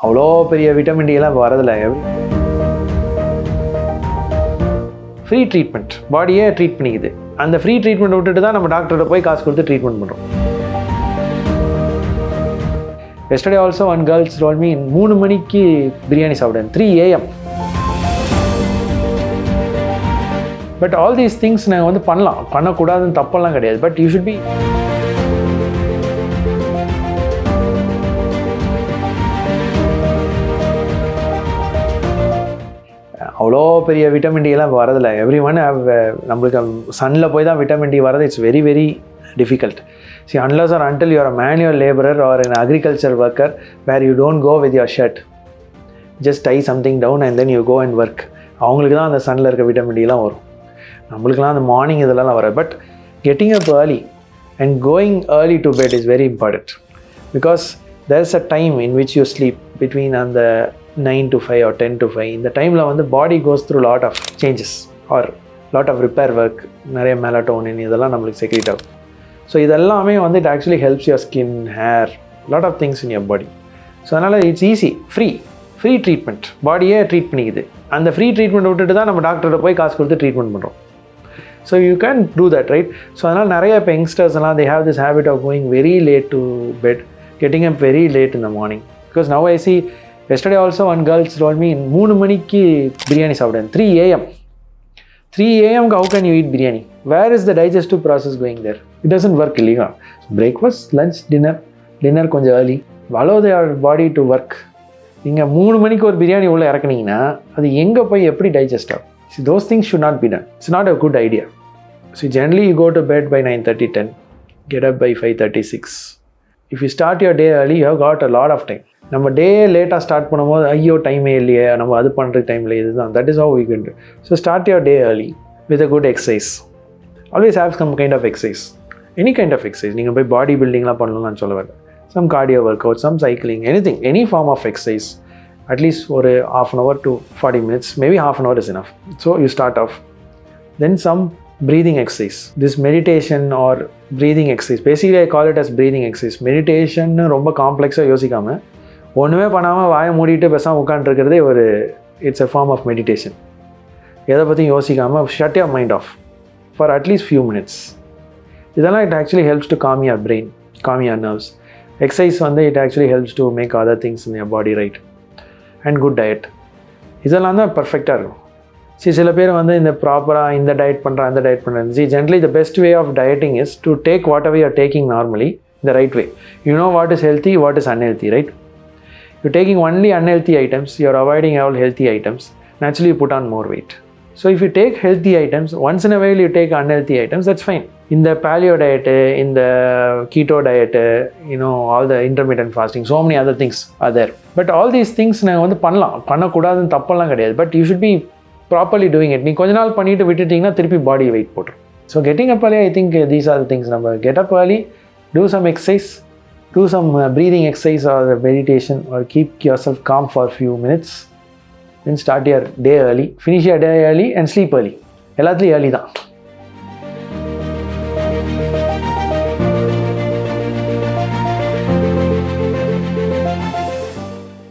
அவ்வளோ பெரிய விட்டமின் டிலாம் வரதில்ல. ஃப்ரீ ட்ரீட்மெண்ட், பாடியே ட்ரீட் பண்ணிக்குது. அந்த ஃப்ரீ ட்ரீட்மெண்ட் விட்டுட்டு தான் நம்ம டாக்டர்கிட்ட போய் காசு கொடுத்து ட்ரீட்மெண்ட் பண்ணுறோம். yesterday also one girl told me 3 மணிக்கு பிரியாணி சாப்பிடுவேன், 3 AM. But all these things நாங்கள் வந்து பண்ணக்கூடாதுன்னு தப்பெல்லாம் கிடையாது. பட் யூ ஷுட் பி அவ்வளோ பெரிய விட்டமின் டிலாம் வரதில்லை. எவ்ரி ஒன் நம்மளுக்கு சன்னில் போய் தான் விட்டமின் டி வரது. It's very very difficult. See, unless or until you are a manual laborer or an agriculture worker where you don't go with your shirt, just tie something down and then you go and work. அவங்களுக்கு தான் அந்த சன்னில் இருக்க vitamin டிலாம் வரும். நம்மளுக்குலாம் அந்த morning இதெல்லாம் வராது. But getting up early and going early to bed is very important because there's a time in which you sleep between அந்த 9 to 5 or 10 to 5. இந்த டைமில் வந்து body goes through lot of changes or lot of repair work, நிறைய melatonin இதெல்லாம் நம்மளுக்கு secrete ஆகும். So இதெல்லாமே வந்து it actually helps your skin, hair, lot of things in your body. So அதனால் இட்ஸ் ஈஸி, ஃப்ரீ ட்ரீட்மெண்ட், பாடியே treat பண்ணிக்குது. அந்த ஃப்ரீ ட்ரீட்மெண்ட் விட்டுட்டு தான் நம்ம டாக்டர்கிட்ட போய் காசு கொடுத்து ட்ரீட்மெண்ட் பண்ணுறோம். So you can do that, right? So அதனால் நிறைய இப்போ யங்ஸ்டர்ஸ் எல்லாம் they have this habit of going very late to bed, getting up very late in the morning. Because now I see, yesterday also one girl told me 3 மணிக்கு பிரியாணி சாப்பிடுவேன், 3 AM. 3 AM how can you eat biryani? Where is the digestive process going there? It doesn't work illegal. Breakfast, lunch, dinner கொஞ்சம் early. Allow your body to work. நீங்கள் 3 மணிக்கு ஒரு பிரியாணி உள்ள இறக்குனீங்கன்னா அது எங்கே போய் எப்படி டைஜஸ்ட் ஆகும்? See, those things should not be done. It's not a good idea. So generally you go to bed by 9:30, 10. Get up by 5:30, 6. If you start your day early, you have got a lot of time. நம்ம டே லேட்டாக start பண்ணும்போது ஐயோ டைமே இல்லையே, நம்ம அது பண்ணுறதுக்கு time இல்லை, இதுதான். That is how we can do. So start your day early with a good exercise. Always have some kind of exercise, any kind of exercise. நீங்கள் போய் பாடி பில்டிங்லாம் பண்ணணும்னு சொல்ல வரேன். Some cardio work out, some cycling, anything, any form of exercise. At least ஒரு half an hour to 40 minutes, maybe half an hour is enough. So you start off. Then some breathing exercise. This meditation or breathing exercise, basically I call it as breathing exercise. Meditation ரொம்ப காம்ப்ளெக்ஸாக யோசிக்காமல் ஒன்றுமே பண்ணாமல் வாயை மூடிட்டு பேசாமல் உட்காந்துருக்கிறதே ஒரு it's a form of meditation. எதை பற்றியும் யோசிக்காமல் shut your mind off for at least few minutes. இதெல்லாம் it actually helps to calm your brain, calm your nerves. Exercise வந்து it actually helps to make other things in your body right. And good diet, இதெல்லாம் தான் பர்ஃபெக்டாக இருக்கும். சில பேர் வந்து இந்த ப்ராப்பராக இந்த டயட் பண்ணுறேன் அந்த டயட் பண்ணுறேன். Generally the best way of dieting is to take whatever you are taking normally the right way. You know what is healthy, what is unhealthy, right? You're taking only unhealthy items, you're avoiding all healthy items, naturally you put on more weight. So if you take healthy items, once in a while you take unhealthy items, that's fine. In the paleo diet, in the keto diet, you know, all the intermittent fasting, so many other things are there. But all these things நாங்கள் வந்து பண்ணக்கூடாதுன்னு தப்பெல்லாம் கிடையாது. But you should be properly doing it. நீங்கள் கொஞ்ச நாள் பண்ணிட்டு விட்டுட்டிங்கன்னா திருப்பி பாடி வெயிட் போட்டுரும். So getting up early, I think these are the things. நம்ம get up early, do some exercise, do some breathing exercise or meditation, or keep yourself calm for a few minutes. Then start your day early, finish your day early and sleep early. எல்லாத்துலேயும் early தான்.